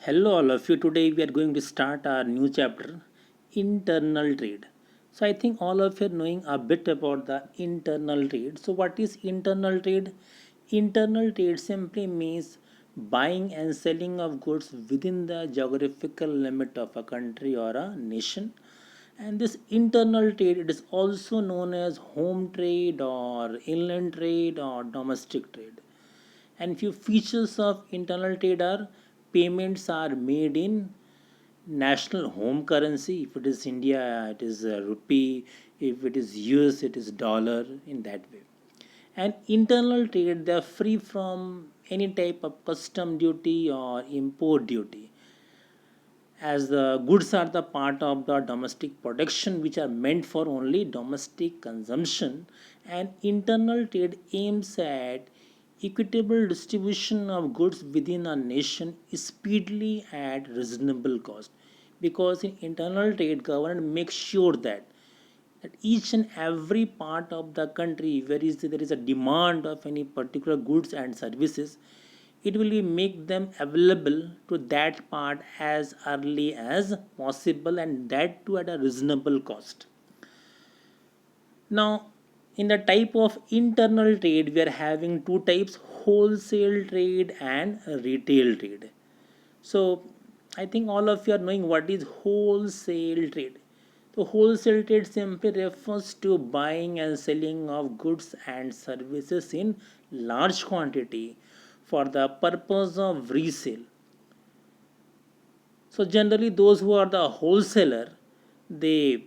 Hello, all of you. Today we are going to start our new chapter, internal trade. So, I think all of you are knowing a bit about the internal trade. So, what is internal trade? Internal trade simply means buying and selling of goods within the geographical limit of a country or a nation. And this internal trade, it is also known as home trade or inland trade or domestic trade. And few features of internal trade are payments are made in national home currency. If it is India, it is rupee. If it is US, it is dollar, in that way. And internal trade, they are free from any type of custom duty or import duty, as the goods are the part of the domestic production which are meant for only domestic consumption. And internal trade aims at equitable distribution of goods within a nation speedily at reasonable cost, because in internal trade government makes sure that each and every part of the country where there is a demand of any particular goods and services, it will make them available to that part as early as possible, and that too at a reasonable cost. Now, in the type of internal trade, we are having two types: wholesale trade and retail trade. So, I think all of you are knowing what is wholesale trade. So, wholesale trade simply refers to buying and selling of goods and services in large quantity for the purpose of resale. So, generally, those who are the wholesaler, they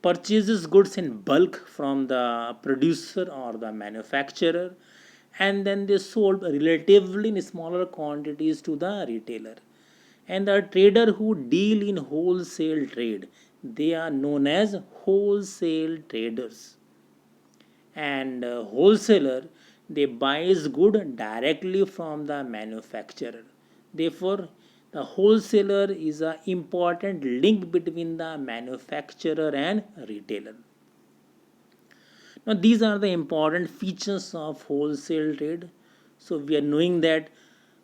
purchases goods in bulk from the producer or the manufacturer, and then they sold relatively in smaller quantities to the retailer. And the trader who deal in wholesale trade, they are known as wholesale traders. And wholesaler, they buys good directly from the manufacturer. Therefore, the wholesaler is an important link between the manufacturer and retailer. Now, these are the important features of wholesale trade. So, we are knowing that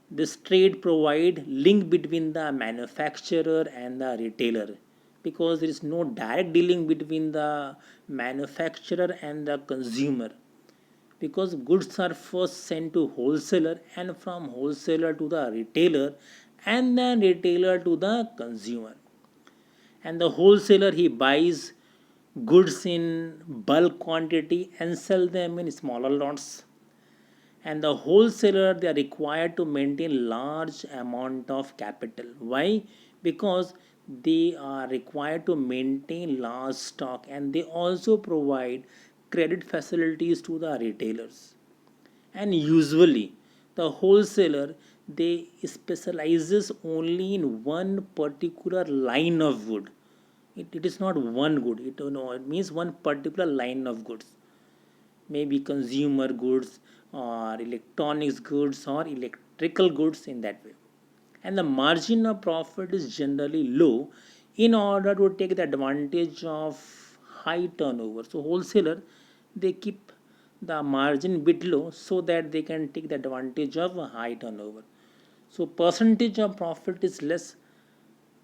this trade provide link between the manufacturer and the retailer, because there is no direct dealing between the manufacturer and the consumer, because goods are first sent to wholesaler and from wholesaler to the retailer and then retailer to the consumer. And the wholesaler, he buys goods in bulk quantity and sell them in smaller lots. And the wholesaler, they are required to maintain large amount of capital. Why? Because they are required to maintain large stock, and they also provide credit facilities to the retailers. And usually the wholesaler, they specializes only in one particular line of good. It is not one good, it means one particular line of goods, maybe consumer goods or electronics goods or electrical goods, in that way. And the margin of profit is generally low in order to take the advantage of high turnover. So wholesaler, they keep the margin bit low so that they can take the advantage of a high turnover. So percentage of profit is less,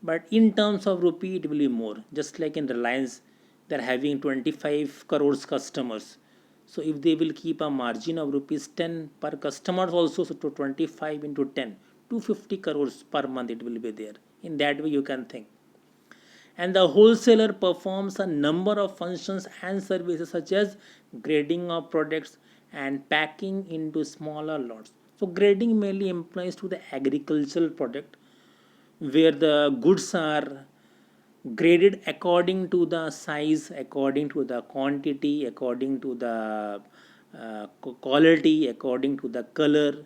but in terms of rupee it will be more. Just like in Reliance, they're having 25 crores customers. So if they will keep a margin of rupees 10 per customers also, so to 25 into 10, 250 crores per month it will be there. In that way you can think. And the wholesaler performs a number of functions and services such as grading of products and packing into smaller lots. So grading mainly implies to the agricultural product, where the goods are graded according to the size, according to the quantity, according to the quality, according to the color.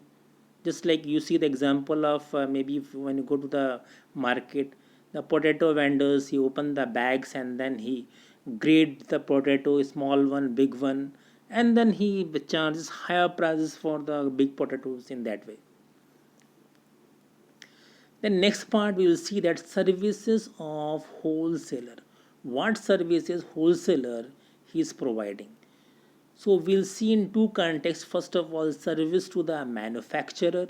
Just like you see the example of maybe if when you go to the market, the potato vendors, he open the bags and then he grade the potato, small one, big one, and then he charges higher prices for the big potatoes, in that way. The next part we will see that services of wholesaler. What services wholesaler he is providing? So we'll see in two contexts. First of all, service to the manufacturer,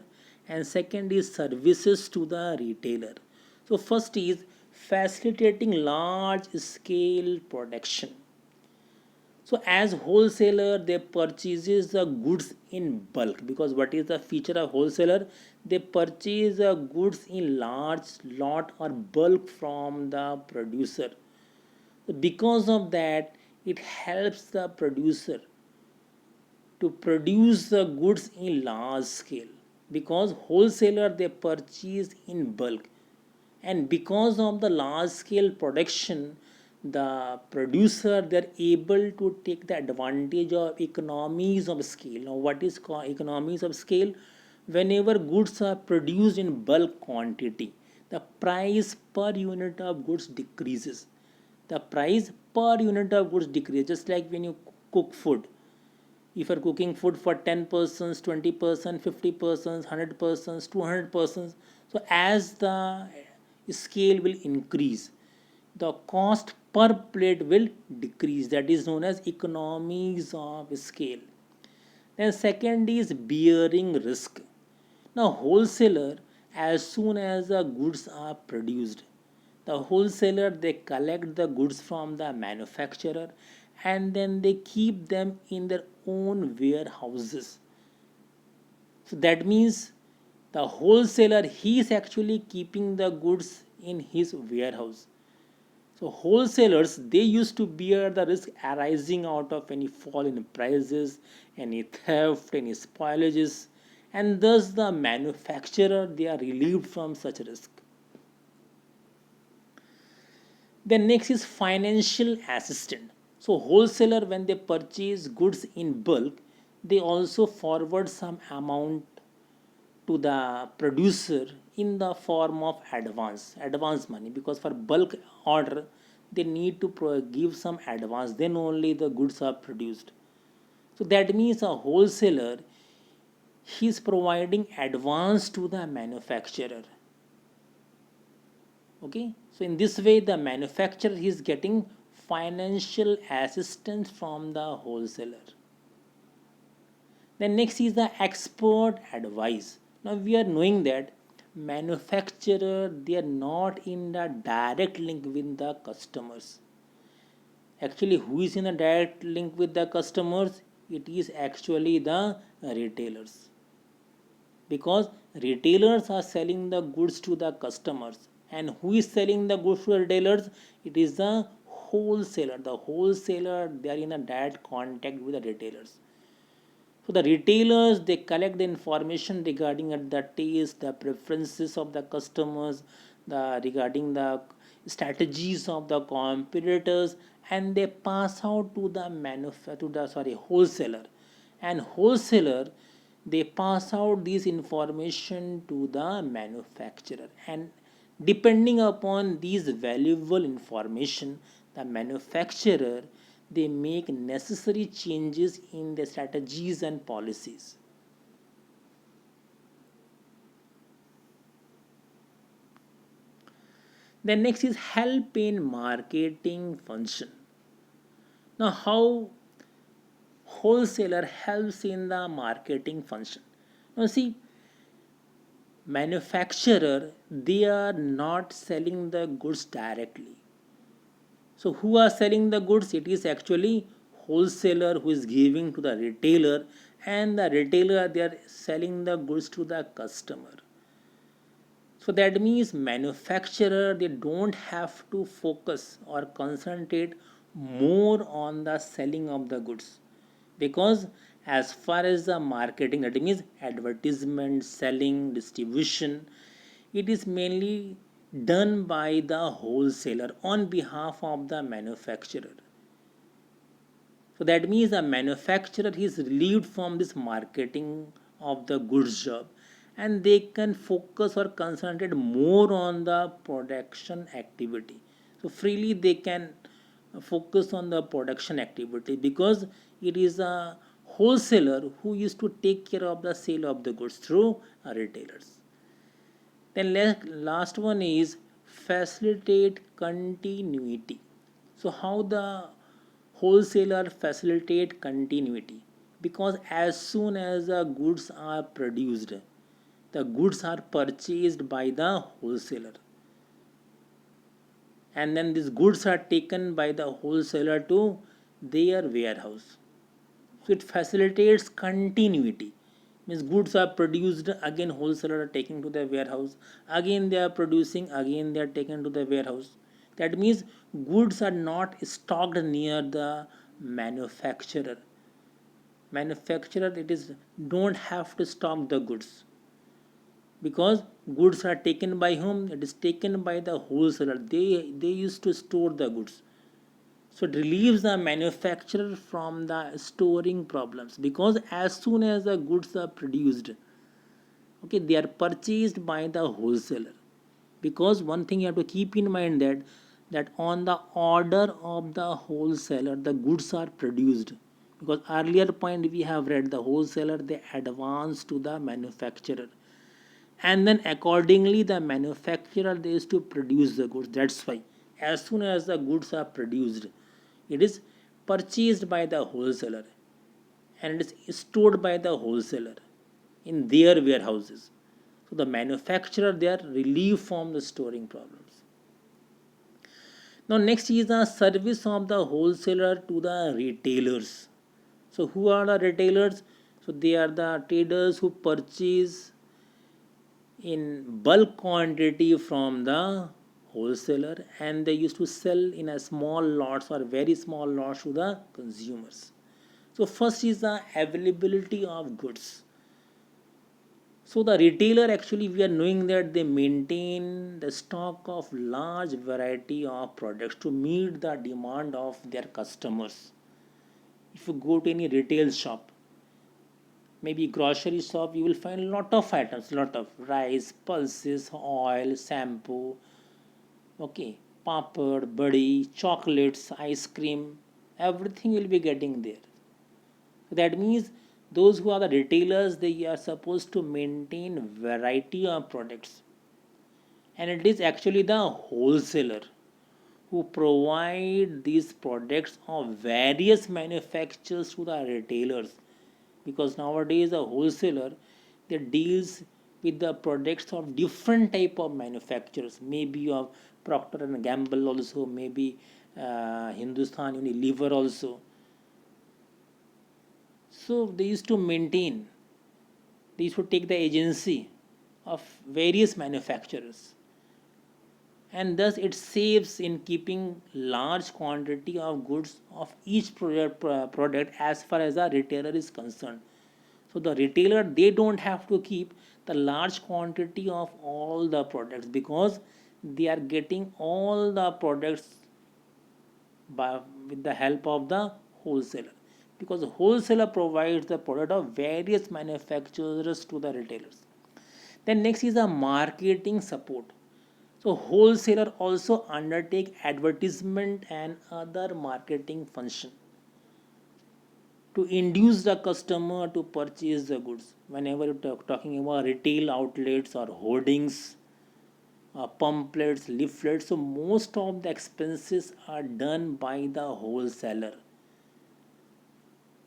and second is services to the retailer. So first is facilitating large scale production. So as wholesaler, they purchases the goods in bulk, because what is the feature of wholesaler? They purchase the goods in large lot or bulk from the producer. So because of that, it helps the producer to produce the goods in large scale, because wholesaler they purchase in bulk, and because of the large scale production, the producer they're able to take the advantage of economies of scale. Now what is called economies of scale? Whenever goods are produced in bulk quantity, the price per unit of goods decreases. The price per unit of goods decreases, just like when you cook food. If you're cooking food for 10 persons, 20 persons, 50 persons, 100 persons, 200 persons, so as the scale will increase, the cost per plate will decrease. That is known as economies of scale. Then second is bearing risk. Now wholesaler, as soon as the goods are produced, the wholesaler they collect the goods from the manufacturer, and then they keep them in their own warehouses. So that means the wholesaler he is actually keeping the goods in his warehouse. So wholesalers they used to bear the risk arising out of any fall in prices, any theft, any spoilages, and thus the manufacturer they are relieved from such risk. Then next is financial assistant. So wholesaler when they purchase goods in bulk, they also forward some amount to the producer in the form of advance money, because for bulk order they need to give some advance, then only the goods are produced. So that means a wholesaler he is providing advance to the manufacturer. Okay, so in this way the manufacturer is getting financial assistance from the wholesaler. Then next is the expert advice. Now we are knowing that manufacturer they are not in the direct link with the customers. Actually, who is in a direct link with the customers? It is actually the retailers, because retailers are selling the goods to the customers, and who is selling the goods to the retailers? It is the wholesaler. The wholesaler they are in a direct contact with the retailers. So the retailers they collect the information regarding the taste, the preferences of the customers, the regarding the strategies of the competitors, and they pass out to the wholesaler. And wholesaler they pass out this information to the manufacturer, and depending upon these valuable information, the manufacturer they make necessary changes in their strategies and policies. Then next is help in marketing function. Now how wholesaler helps in the marketing function? Now see, manufacturer they are not selling the goods directly. So who are selling the goods? It is actually wholesaler who is giving to the retailer, and the retailer they are selling the goods to the customer. So that means manufacturer they don't have to focus or concentrate more on the selling of the goods, because as far as the marketing, that means advertisement, selling, distribution, it is mainly done by the wholesaler on behalf of the manufacturer. So that means the manufacturer is relieved from this marketing of the goods job, and they can focus or concentrate more on the production activity. So freely they can focus on the production activity, because it is a wholesaler who used to take care of the sale of the goods through retailers. Then last one is facilitate continuity. So how the wholesaler facilitate continuity? Because as soon as the goods are produced, the goods are purchased by the wholesaler, and then these goods are taken by the wholesaler to their warehouse. So it facilitates continuity. Means goods are produced, again wholesaler are taking to the warehouse, again they are producing, again they are taken to the warehouse. That means goods are not stocked near the manufacturer. Manufacturer, it is, don't have to stock the goods, because goods are taken by whom? It is taken by the wholesaler. They used to store the goods. So it relieves the manufacturer from the storing problems, because as soon as the goods are produced, okay, they are purchased by the wholesaler. Because one thing you have to keep in mind, that on the order of the wholesaler the goods are produced. Because earlier point we have read, the wholesaler they advance to the manufacturer, and then accordingly the manufacturer they used to produce the goods. That's why as soon as the goods are produced, it is purchased by the wholesaler, and it is stored by the wholesaler in their warehouses. So the manufacturer they are relieved from the storing problems. Now next is the service of the wholesaler to the retailers. So who are the retailers? So they are the traders who purchase in bulk quantity from the wholesaler, and they used to sell in a small lots or very small lots to the consumers. So first is the availability of goods. So the retailer, actually we are knowing that they maintain the stock of large variety of products to meet the demand of their customers. If you go to any retail shop, maybe grocery shop, you will find lot of items, lot of rice, pulses, oil, shampoo, okay, papad, buddy, chocolates, ice cream, everything will be getting there. So that means those who are the retailers, they are supposed to maintain variety of products, and it is actually the wholesaler who provide these products of various manufacturers to the retailers. Because nowadays a wholesaler they deals with the products of different type of manufacturers, maybe of Procter and Gamble also, maybe Hindustan Unilever also. So they used to maintain, they used to take the agency of various manufacturers, and thus it saves in keeping large quantity of goods of each product as far as the retailer is concerned. So the retailer they don't have to keep the large quantity of all the products, because they are getting all the products by, with the help of the wholesaler, because the wholesaler provides the product of various manufacturers to the retailers. Then next is the marketing support. So wholesaler also undertake advertisement and other marketing function to induce the customer to purchase the goods. Whenever you're talking about retail outlets or hoardings, pamphlets, leaflets, so most of the expenses are done by the wholesaler,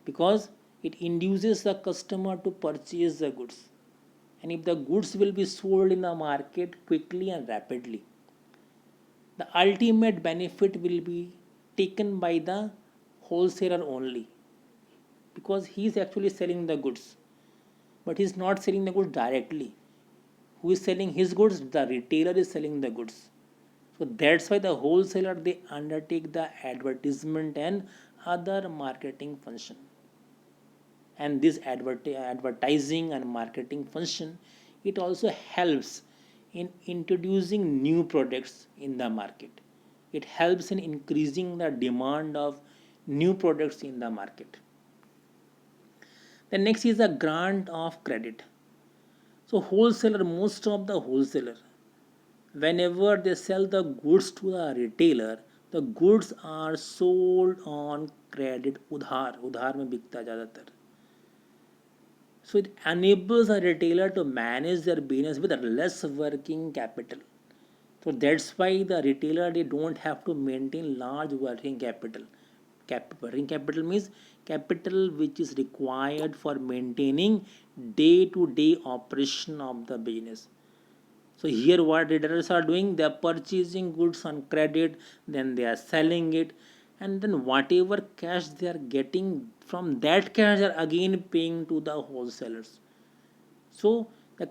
because it induces the customer to purchase the goods. And if the goods will be sold in the market quickly and rapidly, the ultimate benefit will be taken by the wholesaler only, because he is actually selling the goods, but he is not selling the goods directly. Who is selling his goods? The retailer is selling the goods. So that's why the wholesaler they undertake the advertisement and other marketing function. And this advertising and marketing function, it also helps in introducing new products in the market. It helps in increasing the demand of new products in the market. The next is a grant of credit. So wholesaler, most of the wholesaler, whenever they sell the goods to the retailer, the goods are sold on credit, उधार में बिकता ज़्यादातर. So it enables a retailer to manage their business with less working capital. So that's why the retailer they don't have to maintain large working capital. Working capital means capital which is required for maintaining day to day operation of the business. So here what retailers are doing, they are purchasing goods on credit, then they are selling it, and then whatever cash they are getting from that cash they are again paying to the wholesalers. So the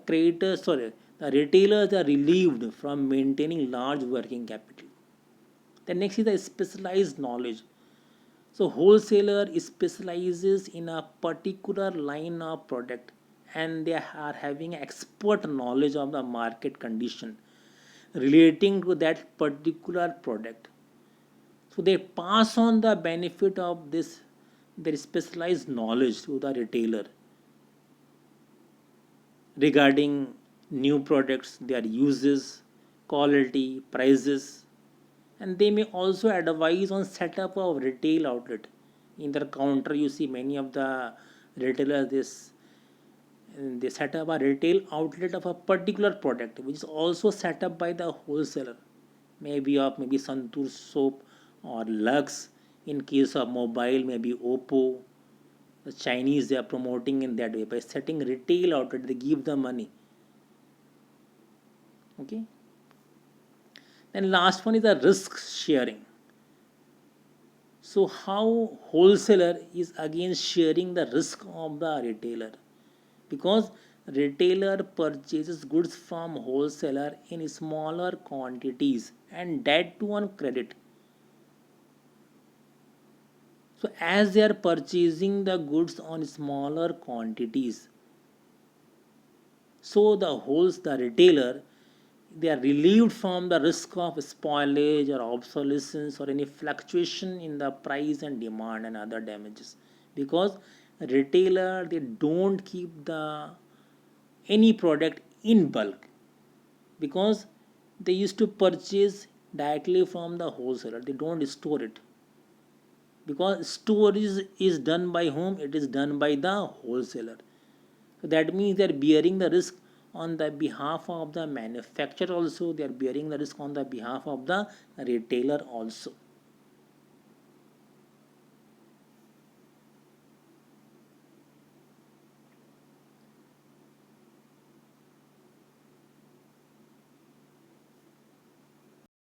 retailers are relieved from maintaining large working capital. The next is the specialized knowledge. So wholesaler specializes in a particular line of product, and they are having expert knowledge of the market condition relating to that particular product. So they pass on the benefit of this their specialized knowledge to the retailer regarding new products, their uses, quality, prices, and they may also advise on setup of retail outlet. In their counter, you see many of the retailers this they set up a retail outlet of a particular product, which is also set up by the wholesaler, maybe Santur soap or Lux. In case of mobile, maybe Oppo. The Chinese they are promoting in that way by setting retail outlet. They give the money. Okay. Then last one is the risk sharing. So how wholesaler is again sharing the risk of the retailer, because retailer purchases goods from wholesaler in smaller quantities and that too on credit. So as they are purchasing the goods on smaller quantities, so the retailer, they are relieved from the risk of spoilage or obsolescence or any fluctuation in the price and demand and other damages, because retailer they don't keep the any product in bulk, because they used to purchase directly from the wholesaler. They don't store it, because storage is done by whom? It is done by the wholesaler. So that means they are bearing the risk on the behalf of the manufacturer also. They are bearing the risk on the behalf of the retailer also.